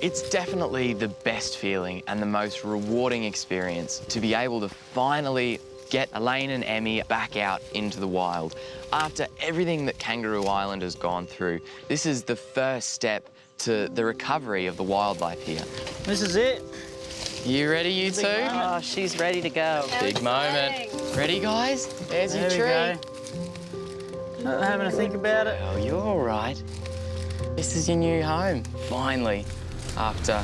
It's definitely the best feeling and the most rewarding experience to be able to finally get Elaine and Emmy back out into the wild. After everything that Kangaroo Island has gone through, this is the first step to the recovery of the wildlife here. This is it. You ready, you two? Oh, she's ready to go. Big moment. Ready, guys? There's your tree. There we go. Not having to think about it. Oh, you're all right. This is your new home, finally. After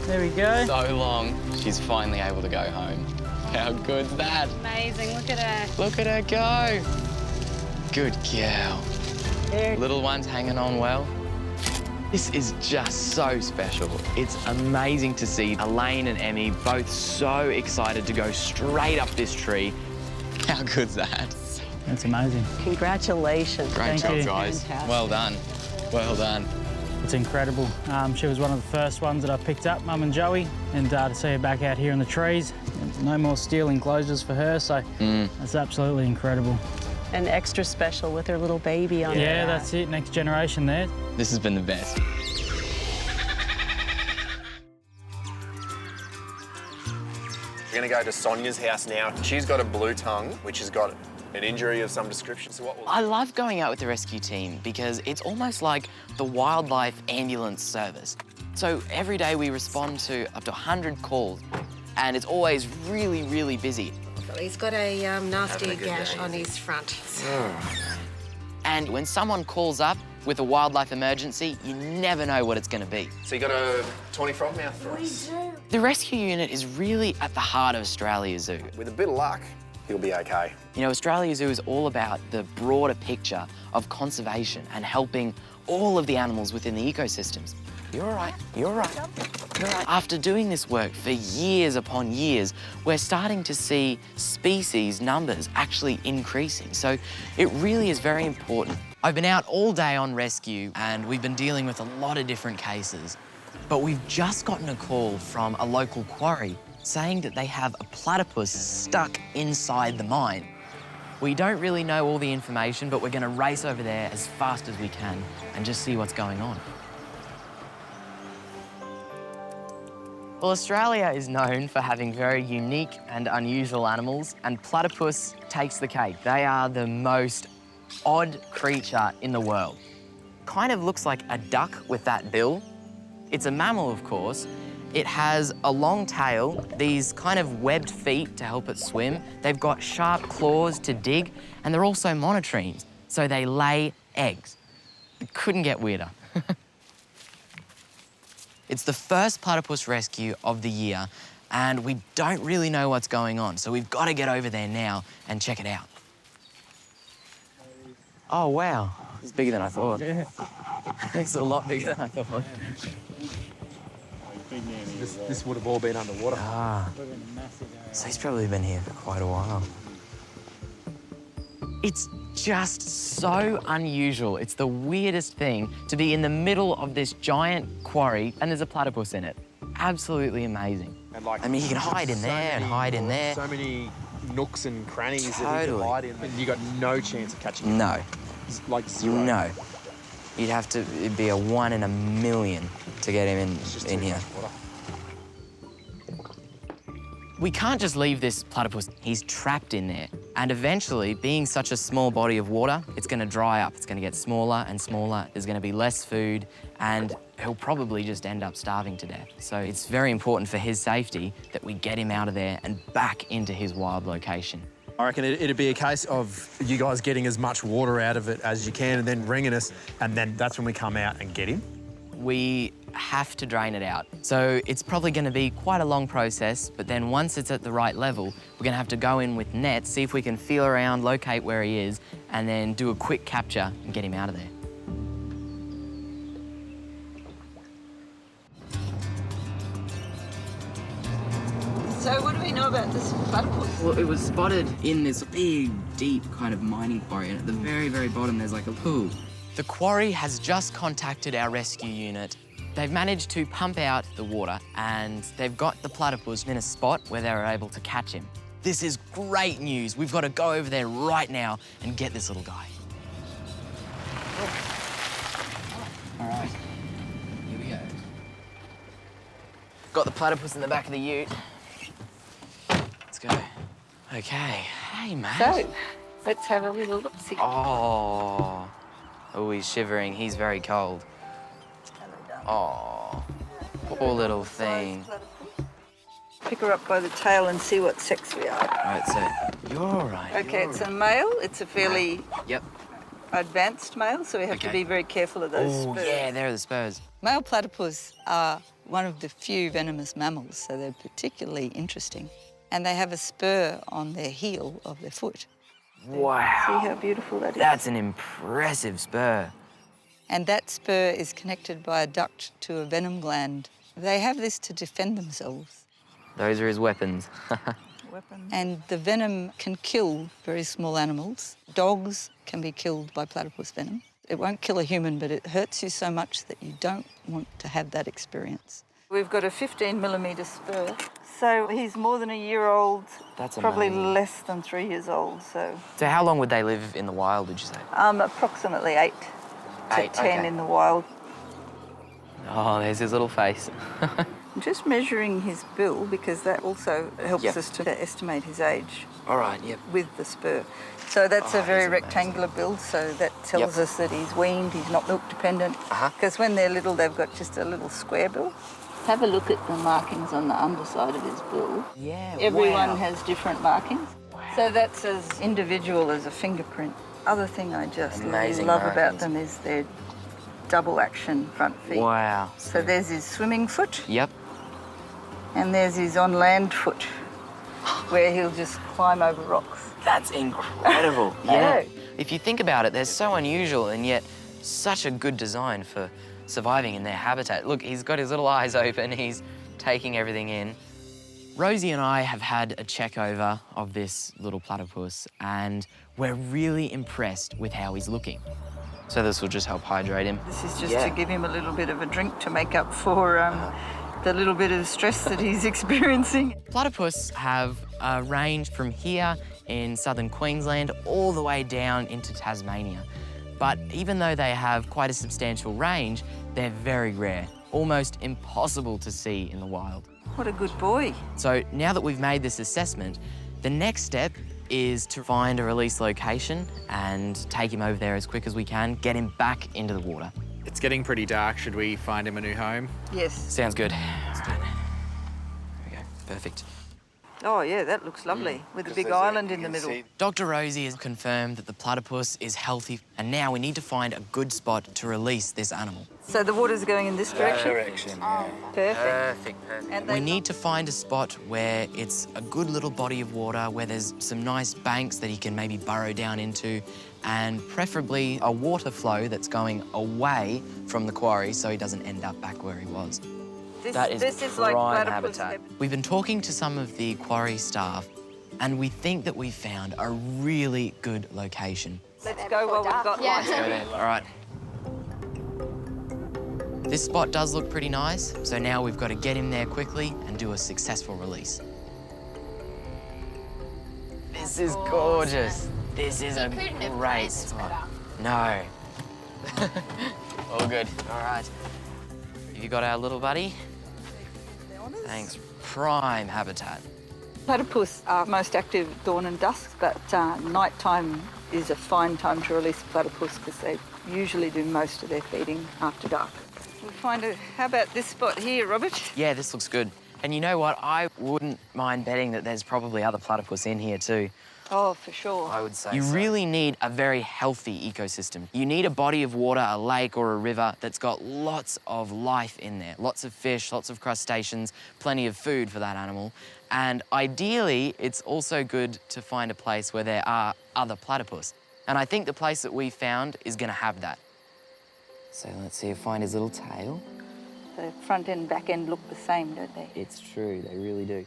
There we go. so long, she's finally able to go home. How good's that? Amazing, look at her. Look at her go. Good girl. There. Little one's hanging on well. This is just so special. It's amazing to see Elaine and Emmy both so excited to go straight up this tree. How good's that? That's amazing. Congratulations. Great job, you. guys. Fantastic. Well done. Well done. It's incredible. She was one of the first ones that I picked up, Mum and Joey, and to see her back out here in the trees. No more steel enclosures for her, so that's absolutely incredible. And extra special with her little baby on Yeah, her. that's it. Next generation there. This has been the best. We're going to go to Sonia's house now. She's got a blue tongue, which has got an injury of some description. So what we'll... I love going out with the rescue team because it's almost like the wildlife ambulance service. So every day we respond to up to 100 calls, and it's always really, really busy. Well, he's got a nasty gash on his front. And when someone calls up with a wildlife emergency, you never know what it's going to be. So you got a tawny frogmouth for us? The rescue unit is really at the heart of Australia Zoo. With a bit of luck, he'll be okay. You know, Australia Zoo is all about the broader picture of conservation and helping all of the animals within the ecosystems. You're all right, you're all right, you're all right. After doing this work for years upon years, we're starting to see species numbers actually increasing. So it really is very important. I've been out all day on rescue and we've been dealing with a lot of different cases, but we've just gotten a call from a local quarry saying that they have a platypus stuck inside the mine. We don't really know all the information, but we're going to race over there as fast as we can and just see what's going on. Well, Australia is known for having very unique and unusual animals, and platypus takes the cake. They are the most odd creature in the world. Kind of looks like a duck with that bill. It's a mammal, of course. It has a long tail, these kind of webbed feet to help it swim. They've got sharp claws to dig, and they're also monotremes, so they lay eggs. It couldn't get weirder. It's the first platypus rescue of the year, and we don't really know what's going on, so we've got to get over there now and check it out. Oh, wow. It's bigger than I thought. Yeah. It's a lot bigger than I thought. This would have all been underwater. Ah, so he's probably been here for quite a while. It's just so unusual. It's the weirdest thing to be in the middle of this giant quarry and there's a platypus in it. Absolutely amazing. And like, I mean, he can hide in so there and many- hide in there. So many nooks and crannies that he Totally. can hide in. And you got no chance of catching him. No, Like zero. no. You'd have to, it'd be a 1 in a million to get him It's just in too here. much water. We can't just leave this platypus. He's trapped in there. And eventually, being such a small body of water, it's going to dry up. It's going to get smaller and smaller. There's going to be less food, and he'll probably just end up starving to death. So it's very important for his safety that we get him out of there and back into his wild location. I reckon it'd be a case of you guys getting as much water out of it as you can and then ringing us, and then that's when we come out and get him. We have to drain it out. So it's probably going to be quite a long process, but then once it's at the right level, we're going to have to go in with nets, see if we can feel around, locate where he is, and then do a quick capture and get him out of there. So what do we know about this platypus? Well, it was spotted in this big, deep kind of mining quarry, and at the very, very bottom, there's like a pool. The quarry has just contacted our rescue unit. They've managed to pump out the water, and they've got the platypus in a spot where they were able to catch him. This is great news. We've got to go over there right now and get this little guy. All right, here we go. Got the platypus in the back of the ute. Let's go. Okay. Hey, mate. So, let's have a little look-see. Oh. Oh, he's shivering. He's very cold. Oh. Poor little thing. Pick her up by the tail and see what sex we are. Right, so you're all right. Okay, it's a male. It's a fairly Yep. advanced male, so we have to Okay. be very careful of those Oh, spurs. yeah, there are the spurs. Male platypus are one of the few venomous mammals, so they're particularly interesting. And they have a spur on their heel of their foot. Wow. See how beautiful that is? That's an impressive spur. And that spur is connected by a duct to a venom gland. They have this to defend themselves. Those are his weapons. Weapon. And the venom can kill very small animals. Dogs can be killed by platypus venom. It won't kill a human, but it hurts you so much that you don't want to have that experience. We've got a 15mm spur. So he's more than a year old. That's probably amazing. less than 3 years old. So So how long would they live in the wild, would you say? approximately 8 to 8, 10 okay. in the wild. Oh, there's his little face. I'm just measuring his bill because that also helps Yep. us to estimate his age All right, yep. with the spur. So that's Oh, a very he's amazing. rectangular build, so that tells Yep. us that he's weaned, he's not milk dependent. Uh-huh. Because when they're little, they've got just a little square bill. Have a look at the markings on the underside of his bill. Yeah, Everyone wow. has different markings. So that's as individual as a fingerprint. Other thing I just Amazing love about markings. them is their double action front feet. Wow. So there's his swimming foot. Yep. And there's his on-land foot, where he'll just climb over rocks. That's incredible. I Yeah. know. If you think about it, they're so unusual and yet such a good design for surviving in their habitat. Look, he's got his little eyes open, he's taking everything in. Rosie and I have had a check over of this little platypus and we're really impressed with how he's looking. So this will just help hydrate him. This is just Yeah. to give him a little bit of a drink to make up for the little bit of stress that he's experiencing. Platypus have a range from here in southern Queensland all the way down into Tasmania. But even though they have quite a substantial range, they're very rare, almost impossible to see in the wild. What a good boy. So now that we've made this assessment, the next step is to find a release location and take him over there as quick as we can, get him back into the water. It's getting pretty dark. Should we find him a new home? Yes. Sounds good. Let's do it. There we go, perfect. Oh, yeah, that looks lovely, with a big island in the middle. Dr. Rosie has confirmed that the platypus is healthy and now we need to find a good spot to release this animal. So the water's going in this direction? Perfect. Perfect. And We they need to find a spot where it's a good little body of water, where there's some nice banks that he can maybe burrow down into, and preferably a water flow that's going away from the quarry so he doesn't end up back where he was. That is this like prime platypus habitat. We've been talking to some of the quarry staff and we think that we found a really good location. Let's go while we've got light. Go there. All right. This spot does look pretty nice, so now we've got to get him there quickly and do a successful release. This is gorgeous. This is a great spot. No. All good. All right. Have you got our little buddy? Thanks. Prime habitat. Platypus are most active dawn and dusk, but nighttime is a fine time to release platypus because they usually do most of their feeding after dark. How about this spot here, Robert? Yeah, this looks good. And you know what? I wouldn't mind betting that there's probably other platypus in here too. Oh, for sure. I would say you really need a very healthy ecosystem. You need a body of water, a lake or a river that's got lots of life in there. Lots of fish, lots of crustaceans, plenty of food for that animal. And ideally, it's also good to find a place where there are other platypus. And I think the place that we found is going to have that. So let's see if find his little tail. The front end, back end look the same, don't they? It's true, they really do.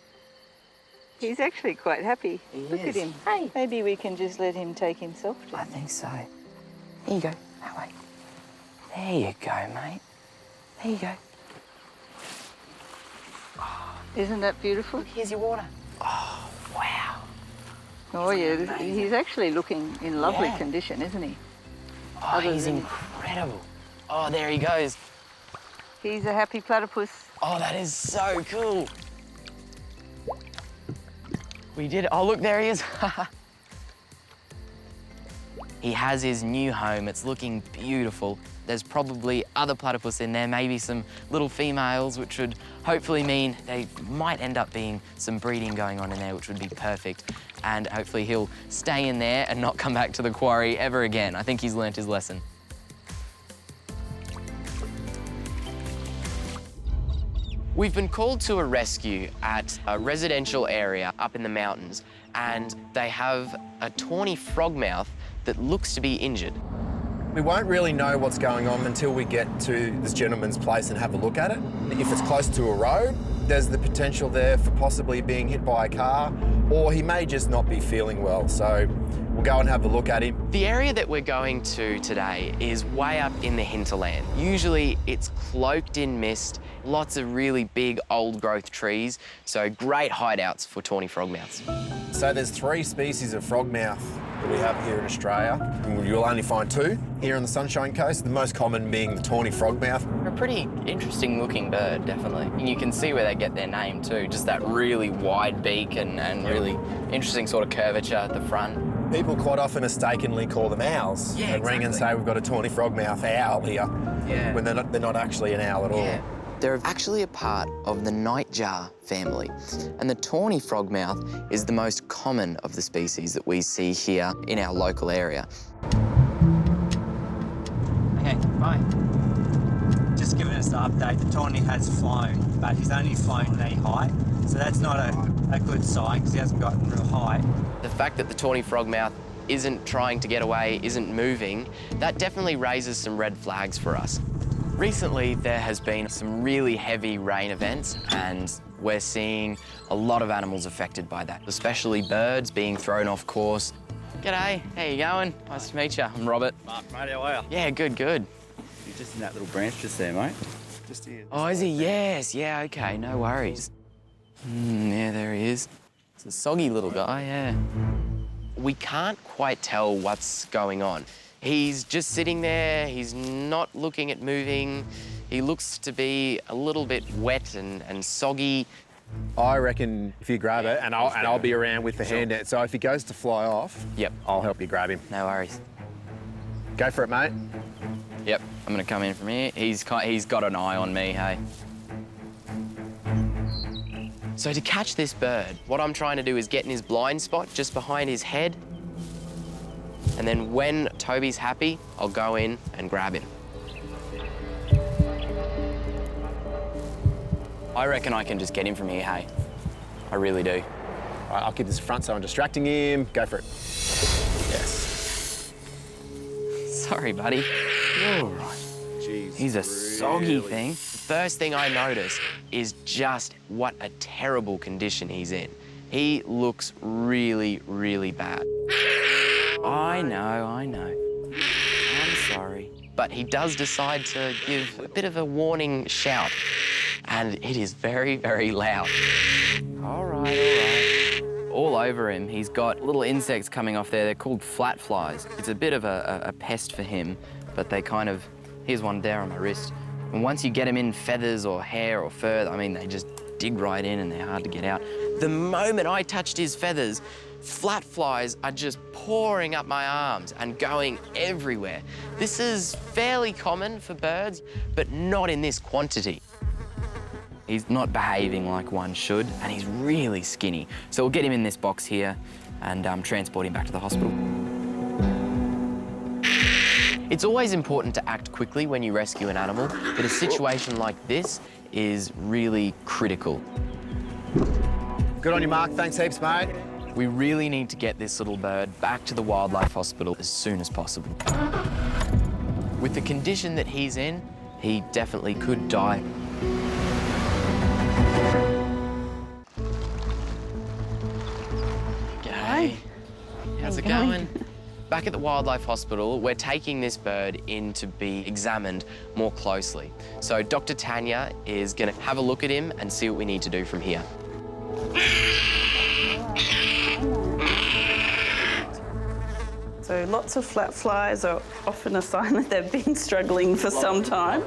He's actually quite happy. He Look at is. him. Hey. Maybe we can just let him take himself to I think so. There you go, that way. There you go, mate. There you go. Isn't that beautiful? Here's your water. Oh, wow. Oh, yeah. He's actually looking in lovely Yeah. condition, isn't he? Oh, Other he's than- incredible. Oh, there he goes. He's a happy platypus. Oh, that is so cool. We did it. Oh, look, there he is. He has his new home. It's looking beautiful. There's probably other platypus in there, maybe some little females, which would hopefully mean they might end up being some breeding going on in there, which would be perfect. And hopefully he'll stay in there and not come back to the quarry ever again. I think he's learnt his lesson. We've been called to a rescue at a residential area up in the mountains, and they have a tawny frogmouth that looks to be injured. We won't really know what's going on until we get to this gentleman's place and have a look at it. If it's close to a road, there's the potential there for possibly being hit by a car, or he may just not be feeling well. So we'll go and have a look at him. The area that we're going to today is way up in the hinterland. Usually it's cloaked in mist, lots of really big old growth trees, so great hideouts for tawny frogmouths. So there's 3 species of frogmouth that we have here in Australia. And you'll only find 2 here on the Sunshine Coast, the most common being the tawny frogmouth. They're a pretty interesting looking bird, definitely. And you can see where they get their name too, just that really wide beak and really interesting sort of curvature at the front. People quite often mistakenly call them owls and ring and say we've got a tawny frogmouth owl here, when they're not actually an owl at all. They're actually a part of the nightjar family, and the tawny frogmouth is the most common of the species that we see here in our local area. Okay, bye. Just giving us an update, the tawny has flown, but he's only flown knee height, so that's not a good sign because he hasn't gotten real high. The fact that the tawny frogmouth isn't trying to get away, isn't moving, that definitely raises some red flags for us. Recently, there has been some really heavy rain events, and we're seeing a lot of animals affected by that, especially birds being thrown off course. G'day, how you going? Nice to meet you. I'm Robert. Mark, mate, how are you? Yeah, good, good. You're just in that little branch just there, mate. Just here. Oh, is he? Yes, yeah, okay, no worries. Yeah, there he is. It's a soggy little guy, yeah. We can't quite tell what's going on. He's just sitting there, he's not looking at moving. He looks to be a little bit wet and soggy. I reckon if you grab it, and I'll be around with the hand net, so if he goes to fly off, I'll help you grab him. No worries. Go for it, mate. Yep, I'm gonna come in from here. He's got an eye on me, hey. So to catch this bird, what I'm trying to do is get in his blind spot just behind his head. And then when Toby's happy, I'll go in and grab him. I reckon I can just get him from here, hey. I really do. All right, I'll keep this front so I'm distracting him. Go for it. Yes. Sorry, buddy. You're all right. Jeez, He's a soggy thing. First thing I notice is just what a terrible condition he's in. He looks really, really bad. I know. I'm sorry. But he does decide to give a bit of a warning shout, and it is very, very loud. All right. All over him, he's got little insects coming off there. They're called flat flies. It's a bit of a pest for him, but they kind of... Here's one there on my wrist. And once you get them in feathers or hair or fur, I mean, they just dig right in and they're hard to get out. The moment I touched his feathers, flat flies are just pouring up my arms and going everywhere. This is fairly common for birds, but not in this quantity. He's not behaving like one should, and he's really skinny. So we'll get him in this box here and transport him back to the hospital. It's always important to act quickly when you rescue an animal, but a situation like this is really critical. Good on you, Mark. Thanks heaps, mate. We really need to get this little bird back to the wildlife hospital as soon as possible. With the condition that he's in, he definitely could die. G'day. How's it going? Back at the wildlife hospital, we're taking this bird in to be examined more closely. So Dr. Tanya is going to have a look at him and see what we need to do from here. So lots of flat flies are often a sign that they've been struggling for some time.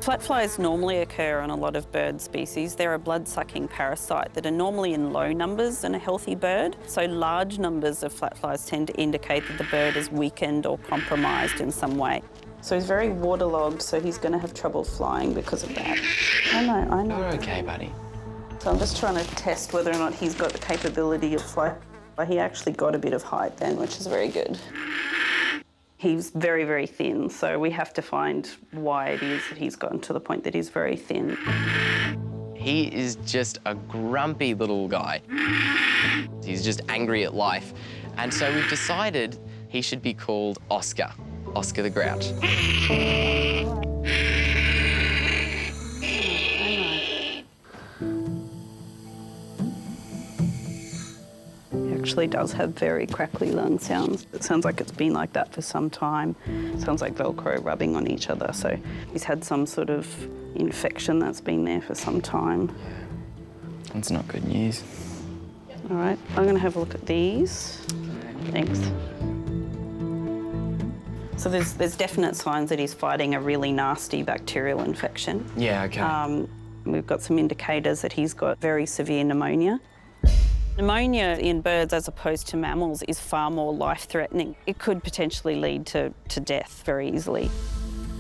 Flat flies normally occur on a lot of bird species. They're a blood-sucking parasite that are normally in low numbers in a healthy bird. So large numbers of flat flies tend to indicate that the bird is weakened or compromised in some way. So he's very waterlogged, so he's going to have trouble flying because of that. I know. You're okay, buddy. So I'm just trying to test whether or not he's got the capability of flying. He actually got a bit of height then, which is very good. He's very, very thin, so we have to find why it is that he's gotten to the point that he's very thin. He is just a grumpy little guy. He's just angry at life. And so we've decided he should be called Oscar. Oscar the Grouch. Actually does have very crackly lung sounds. It sounds like it's been like that for some time. It sounds like Velcro rubbing on each other. So he's had some sort of infection that's been there for some time. That's not good news. All right, I'm going to have a look at these. Thanks. So there's definite signs that he's fighting a really nasty bacterial infection. Yeah, okay. We've got some indicators that he's got very severe pneumonia. Pneumonia in birds, as opposed to mammals, is far more life-threatening. It could potentially lead to death very easily.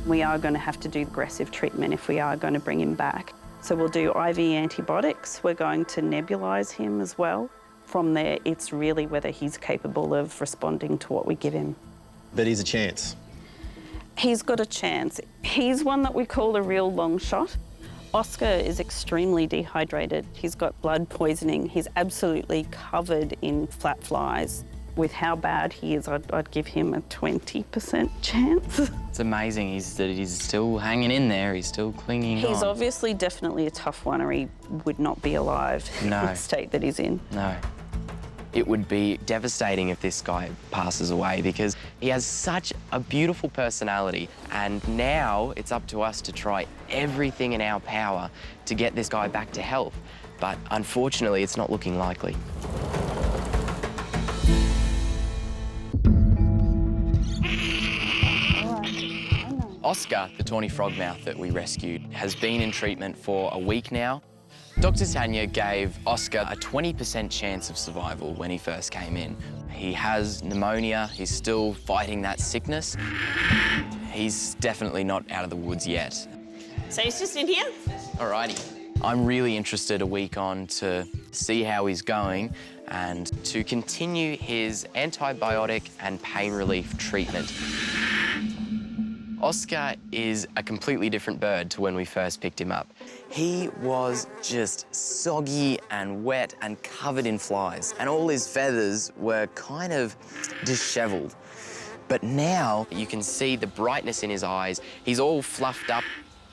We are going to have to do aggressive treatment if we are going to bring him back. So we'll do IV antibiotics. We're going to nebulise him as well. From there, it's really whether he's capable of responding to what we give him. But he's a chance. He's got a chance. He's one that we call a real long shot. Oscar is extremely dehydrated. He's got blood poisoning. He's absolutely covered in flat flies. With how bad he is, I'd give him a 20% chance. It's amazing he's still hanging in there. He's still clinging on. He's obviously definitely a tough one or he would not be alive in the state that he's in. No. It would be devastating if this guy passes away because he has such a beautiful personality, and now it's up to us to try everything in our power to get this guy back to health. But unfortunately, it's not looking likely. Oscar, the tawny frogmouth that we rescued, has been in treatment for a week now. Dr. Tanya gave Oscar a 20% chance of survival when he first came in. He has pneumonia, he's still fighting that sickness. He's definitely not out of the woods yet. So he's just in here? Alrighty. I'm really interested a week on to see how he's going and to continue his antibiotic and pain relief treatment. Oscar is a completely different bird to when we first picked him up. He was just soggy and wet and covered in flies, and all his feathers were kind of disheveled. But now you can see the brightness in his eyes. He's all fluffed up.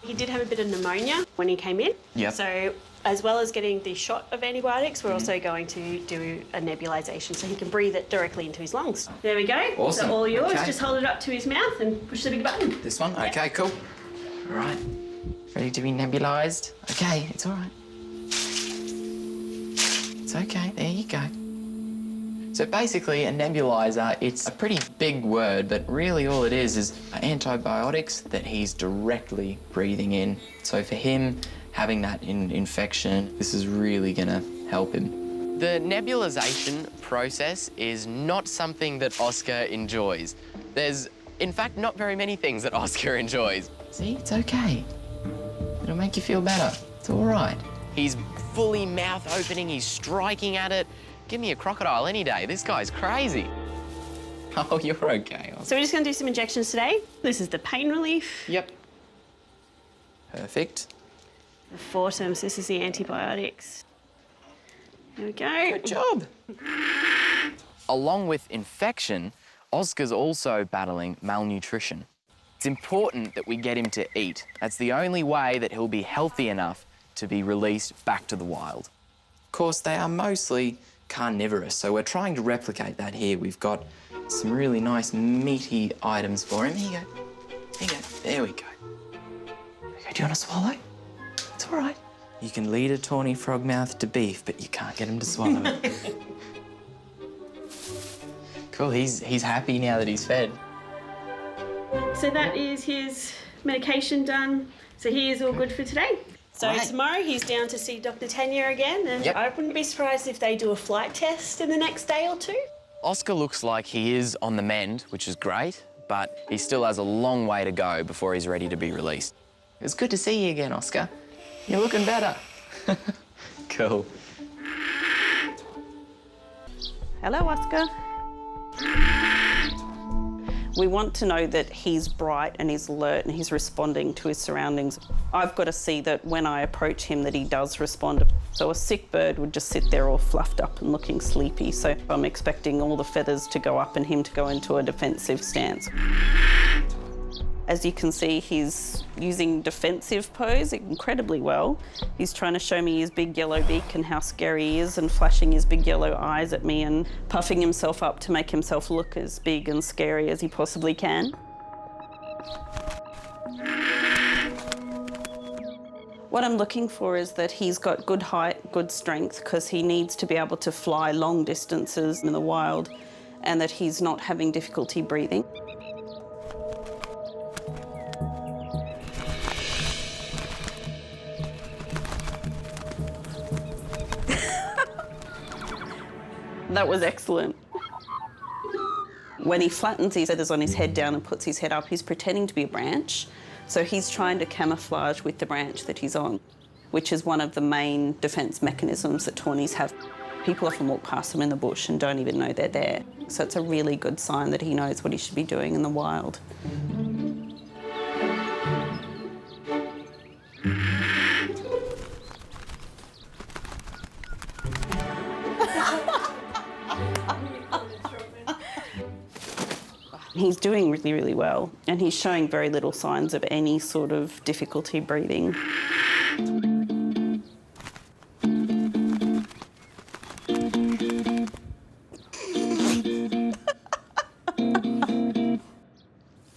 He did have a bit of pneumonia when he came in. Yep. So as well as getting the shot of antibiotics, we're also going to do a nebulization so he can breathe it directly into his lungs. There we go. Awesome. So all yours. Okay. Just hold it up to his mouth and push the big button. This one? Yep. Okay, cool. All right. Ready to be nebulized? Okay, it's all right. It's okay, there you go. So basically, a nebulizer, it's a pretty big word, but really all it is antibiotics that he's directly breathing in. So for him, having that infection, this is really gonna help him. The nebulization process is not something that Oscar enjoys. There's, in fact, not very many things that Oscar enjoys. See, it's okay. It'll make you feel better. It's all right. He's fully mouth opening, he's striking at it. Give me a crocodile any day. This guy's crazy. Oh, you're okay. So we're just going to do some injections today. This is the pain relief. Yep. Perfect. The Fortums, this is the antibiotics. There we go. Good job. Along with infection, Oscar's also battling malnutrition. It's important that we get him to eat. That's the only way that he'll be healthy enough to be released back to the wild. Of course, they are mostly carnivorous, so we're trying to replicate that here. We've got some really nice meaty items for him. Here you go. Here you go. There we go. Okay, do you want to swallow? It's all right. You can lead a tawny frogmouth to beef, but you can't get him to swallow it. Cool, he's happy now that he's fed. So that is his medication done. So he is all good for today. So Right. tomorrow he's down to see Dr. Tanya again, and Yep. I wouldn't be surprised if they do a flight test in the next day or two. Oscar looks like he is on the mend, which is great, but he still has a long way to go before he's ready to be released. It's good to see you again, Oscar. You're looking better. Cool. Hello, Oscar. We want to know that he's bright and he's alert and he's responding to his surroundings. I've got to see that when I approach him that he does respond. So a sick bird would just sit there all fluffed up and looking sleepy. So I'm expecting all the feathers to go up and him to go into a defensive stance. As you can see, he's using defensive pose incredibly well. He's trying to show me his big yellow beak and how scary he is, and flashing his big yellow eyes at me and puffing himself up to make himself look as big and scary as he possibly can. What I'm looking for is that he's got good height, good strength, because he needs to be able to fly long distances in the wild, and that he's not having difficulty breathing. That was excellent. When he flattens his feathers on his head down and puts his head up, he's pretending to be a branch. So he's trying to camouflage with the branch that he's on, which is one of the main defence mechanisms that Tawnies have. People often walk past them in the bush and don't even know they're there. So it's a really good sign that he knows what he should be doing in the wild. He's doing really, really well, and he's showing very little signs of any sort of difficulty breathing.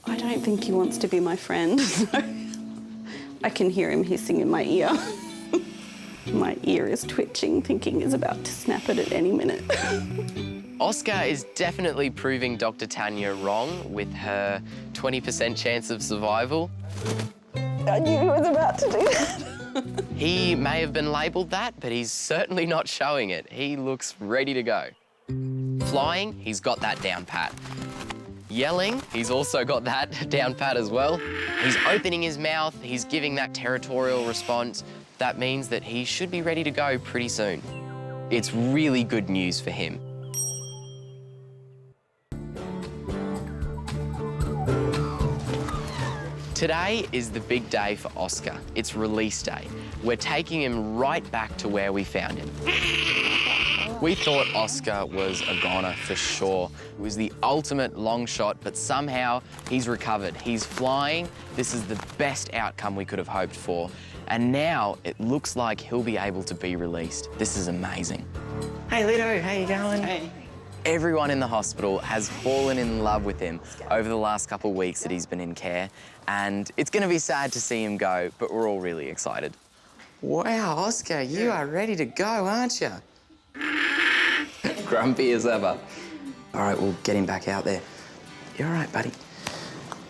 I don't think he wants to be my friend. I can hear him hissing in my ear. My ear is twitching, thinking he's about to snap it at any minute. Oscar is definitely proving Dr. Tanya wrong with her 20% chance of survival. I knew he was about to do that. He may have been labelled that, but he's certainly not showing it. He looks ready to go. Flying, he's got that down pat. Yelling, he's also got that down pat as well. He's opening his mouth, he's giving that territorial response. That means that he should be ready to go pretty soon. It's really good news for him. Today is the big day for Oscar. It's release day. We're taking him right back to where we found him. We thought Oscar was a goner for sure. It was the ultimate long shot, but somehow he's recovered. He's flying. This is the best outcome we could have hoped for. And now it looks like he'll be able to be released. This is amazing. Hey, Lido, how you going? Hey. Everyone in the hospital has fallen in love with him over the last couple of weeks that he's been in care, and it's going to be sad to see him go, but we're all really excited. Wow, Oscar, you are ready to go, aren't you? Grumpy as ever. All right, we'll get him back out there. You're all right, buddy.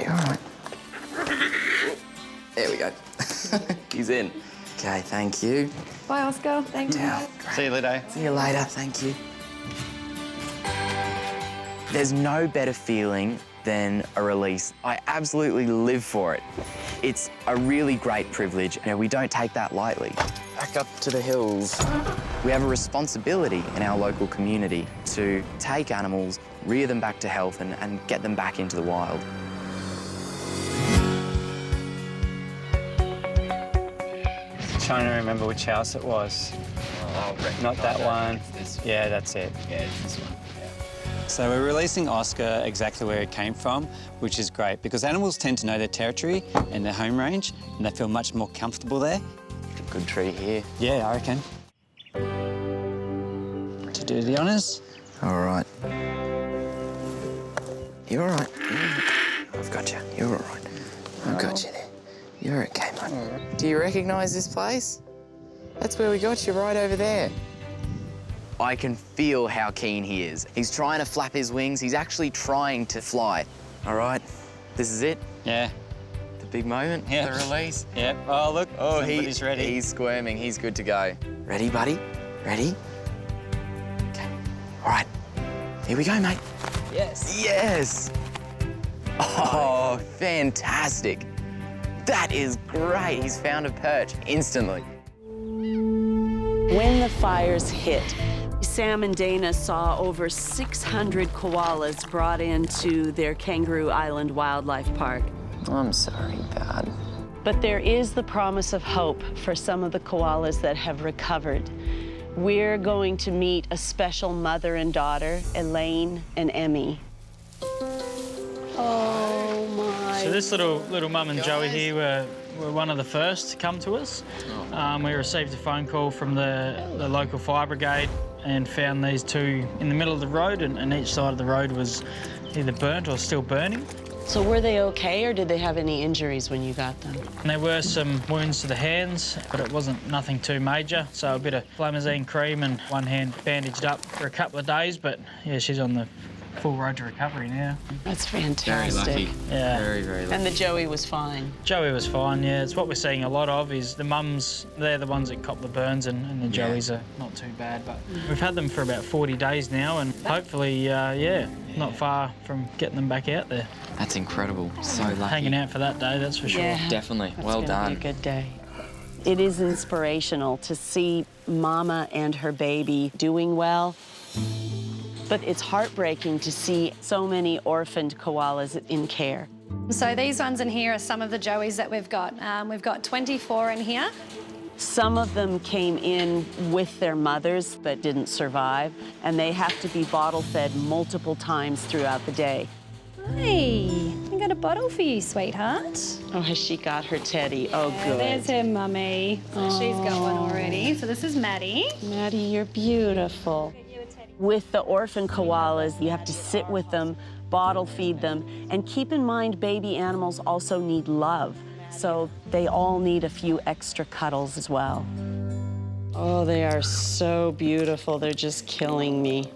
You're all right. There we go. He's in. Okay, thank you. Bye, Oscar. Thank you. See you later. See you later, thank you. There's no better feeling than a release. I absolutely live for it. It's a really great privilege, and we don't take that lightly. Back up to the hills. We have a responsibility in our local community to take animals, rear them back to health, and get them back into the wild. Trying to remember which house it was. Not that one. Yeah, that's it. Yeah, it's this one. So we're releasing Oscar exactly where it came from, which is great because animals tend to know their territory and their home range, and they feel much more comfortable there. Good tree here. Yeah, I reckon. To do the honours. All right. You're all right. I've got you. You're all right. I've got you there. You're okay, mate. Do you recognise this place? That's where we got you, right over there. I can feel how keen he is. He's trying to flap his wings. He's actually trying to fly. All right, this is it. Yeah. The big moment, Yep. the release. Yep. Oh, look. Oh, Somebody's ready. He's squirming. He's good to go. Ready, buddy? Ready? Okay. All right. Here we go, mate. Yes. Yes! Oh, fantastic. That is great. He's found a perch instantly. When the fires hit, Sam and Dana saw over 600 koalas brought into their Kangaroo Island Wildlife Park. I'm sorry, Dad. But there is the promise of hope for some of the koalas that have recovered. We're going to meet a special mother and daughter, Elaine and Emmy. Oh my. So this little mum and Joey here were one of the first to come to us. We received a phone call from the local fire brigade and found these two in the middle of the road, and each side of the road was either burnt or still burning. So were they okay, or did they have any injuries when you got them? And there were some wounds to the hands, but it wasn't nothing too major. So a bit of flamazine cream and one hand bandaged up for a couple of days, but yeah, she's on the full road to recovery now. That's fantastic. Very lucky. Yeah. Very, very lucky. And the Joey was fine? Joey was fine, yeah. It's what we're seeing a lot of is the mums, they're the ones that cop the burns, and the Joeys are not too bad. But we've had them for about 40 days now, and hopefully, yeah, not far from getting them back out there. That's incredible. So lucky. Hanging out for that day, that's for sure. Yeah. Definitely. That's Well gonna done. Be a good day. It is inspirational to see Mama and her baby doing well, but it's heartbreaking to see so many orphaned koalas in care. So these ones in here are some of the Joeys that we've got. We've got 24 in here. Some of them came in with their mothers but didn't survive, and they have to be bottle fed multiple times throughout the day. Hey, I got a bottle for you, sweetheart. Oh, has she got her teddy? Oh, good. There's her mummy. So she's got one already. So this is Maddie. Maddie, you're beautiful. With the orphan koalas, you have to sit with them, bottle feed them, and keep in mind baby animals also need love. So they all need a few extra cuddles as well. Oh, they are so beautiful. They're just killing me.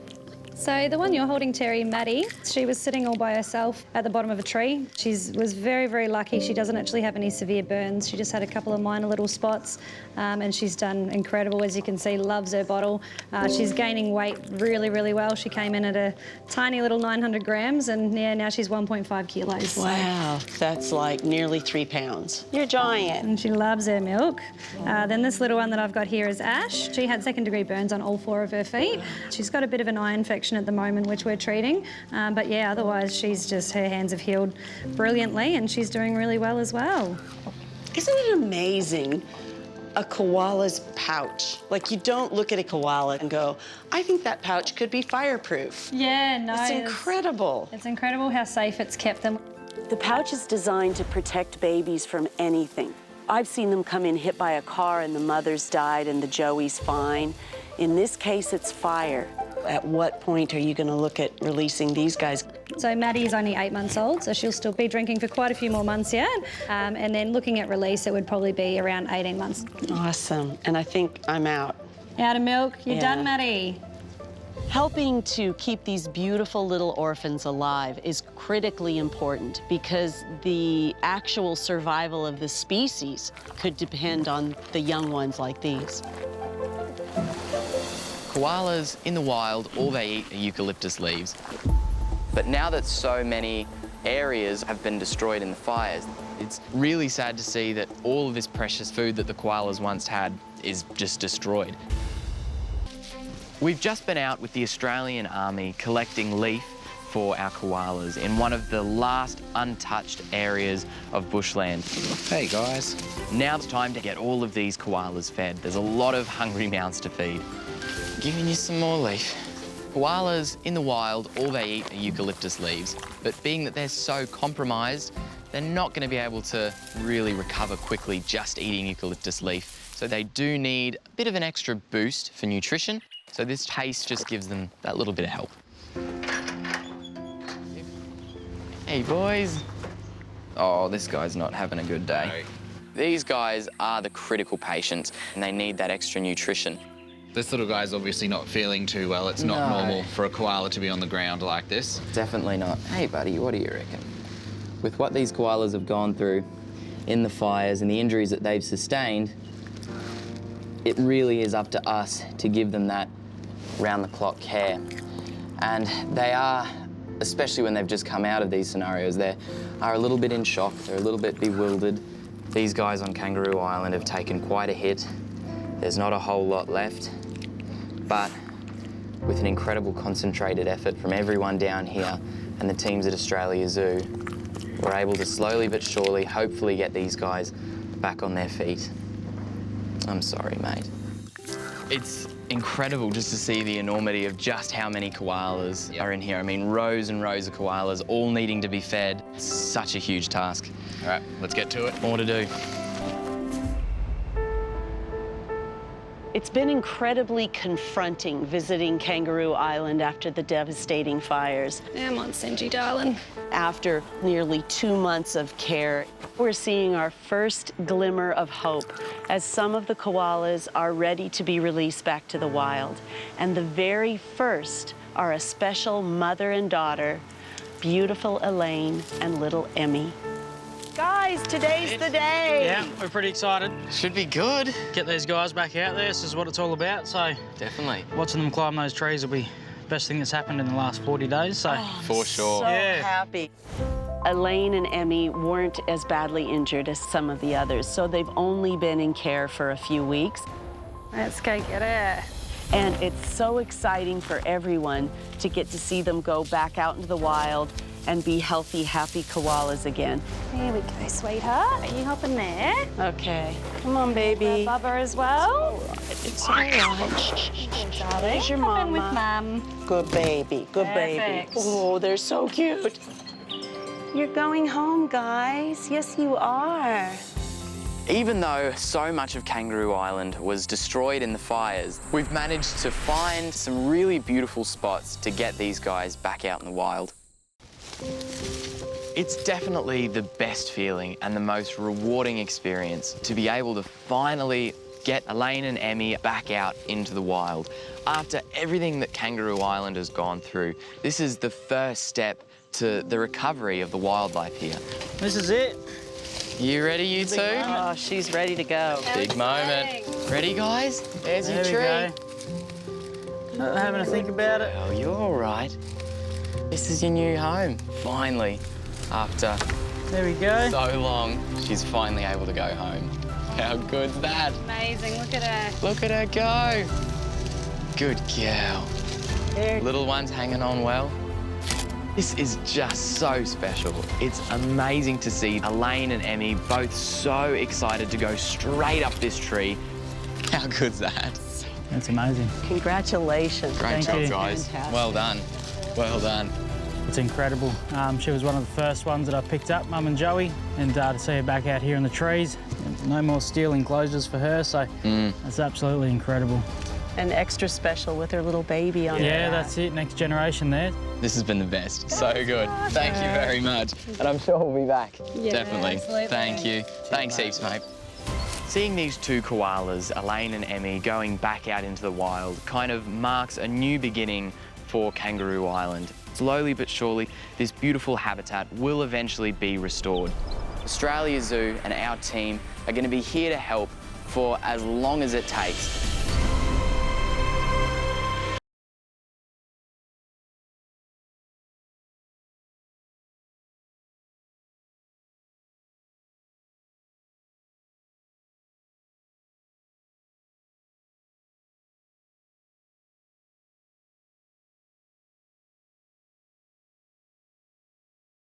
So the one you're holding, Terry, Maddie, she was sitting all by herself at the bottom of a tree. She was very, very lucky. She doesn't actually have any severe burns. She just had a couple of minor little spots, and she's done incredible. As you can see, loves her bottle. She's gaining weight really, really well. She came in at a tiny little 900 grams, and yeah, now she's 1.5 kilos. Wow, that's like nearly 3 pounds. You're giant. And she loves her milk. Then this little one that I've got here is Ash. She had second-degree burns on all 4 of her feet. She's got a bit of an eye infection at the moment, which we're treating. But yeah, otherwise her hands have healed brilliantly, and she's doing really well as well. Isn't it amazing? A koala's pouch. Like, you don't look at a koala and go, I think that pouch could be fireproof. Yeah, no. It's incredible. It's incredible how safe it's kept them. The pouch is designed to protect babies from anything. I've seen them come in hit by a car and the mother's died and the Joey's fine. In this case, it's fire. At what point are you going to look at releasing these guys? So Maddie's only 8 months old, so she'll still be drinking for quite a few more months yet. And then looking at release, it would probably be around 18 months. Awesome. And I think I'm out. Out of milk? You're Yeah. done, Maddie? Helping to keep these beautiful little orphans alive is critically important because the actual survival of the species could depend on the young ones like these. Koalas in the wild, all they eat are eucalyptus leaves. But now that so many areas have been destroyed in the fires, it's really sad to see that all of this precious food that the koalas once had is just destroyed. We've just been out with the Australian Army collecting leaf for our koalas in one of the last untouched areas of bushland. Hey guys. Now it's time to get all of these koalas fed. There's a lot of hungry mouths to feed. Giving you some more leaf. Koalas in the wild, all they eat are eucalyptus leaves, but being that they're so compromised, they're not going to be able to really recover quickly just eating eucalyptus leaf. So they do need a bit of an extra boost for nutrition. So this paste just gives them that little bit of help. Hey, boys. Oh, this guy's not having a good day. These guys are the critical patients, and they need that extra nutrition. This little guy's obviously not feeling too well. It's not normal for a koala to be on the ground like this. Definitely not. Hey, buddy, what do you reckon? With what these koalas have gone through, in the fires and the injuries that they've sustained, it really is up to us to give them that round-the-clock care. And they are, especially when they've just come out of these scenarios, they are a little bit in shock, they're a little bit bewildered. These guys on Kangaroo Island have taken quite a hit. There's not a whole lot left, but with an incredible concentrated effort from everyone down here and the teams at Australia Zoo, we're able to slowly but surely, hopefully get these guys back on their feet. I'm sorry, mate. It's incredible just to see the enormity of just how many koalas are in here. I mean, rows and rows of koalas all needing to be fed. It's such a huge task. All right, let's get to it. More to do. It's been incredibly confronting visiting Kangaroo Island after the devastating fires. Come on, Senji, darling. After nearly 2 months of care, we're seeing our first glimmer of hope as some of the koalas are ready to be released back to the wild. And the very first are a special mother and daughter, beautiful Elaine and little Emmy. Guys, today's the day. Yeah, we're pretty excited. Should be good. Get these guys back out there. This is what it's all about. So definitely. Watching them climb those trees will be the best thing that's happened in the last 40 days. So for sure. So happy. Elaine and Emmy weren't as badly injured as some of the others, so they've only been in care for a few weeks. Let's go get it. And it's so exciting for everyone to get to see them go back out into the wild and be healthy, happy koalas again. There we go, sweetheart. Are you hopping there? Okay. Come on, baby. Bubba as well. It's all right. There's your Hop in with mama. Mum. Good baby, good baby. Perfect. Oh, they're so cute. You're going home, guys. Yes, you are. Even though so much of Kangaroo Island was destroyed in the fires, we've managed to find some really beautiful spots to get these guys back out in the wild. It's definitely the best feeling and the most rewarding experience to be able to finally get Elaine and Emmy back out into the wild. After everything that Kangaroo Island has gone through, this is the first step to the recovery of the wildlife here. this is it. You ready, you two? Oh, she's ready to go. Big moment. Ready, guys? There's your There tree. we go. Not having to think about it. Oh, you're all right. This is your new home, finally. After There we go. so long, she's finally able to go home. How good's that? Amazing, look at her. Look at her go. Good girl. Little one's hanging on well. This is just so special. It's amazing to see Elaine and Emmy both so excited to go straight up this tree. How good's that? That's amazing. Congratulations. Great job, you. guys. Fantastic. Well done. Well done. It's incredible. She was one of the first ones that I picked up, Mum and Joey, and to see her back out here in the trees. No more steel enclosures for her, so that's absolutely incredible. And extra special with her little baby on Yeah, her back. that's it. Next generation there. This has been the best. So good. Thank you very much. And I'm sure we'll be back. Yeah, Definitely. absolutely. Thank you. Thanks heaps, mate. Seeing these two koalas, Elaine and Emmy, going back out into the wild kind of marks a new beginning for Kangaroo Island. Slowly but surely, this beautiful habitat will eventually be restored. Australia Zoo and our team are going to be here to help for as long as it takes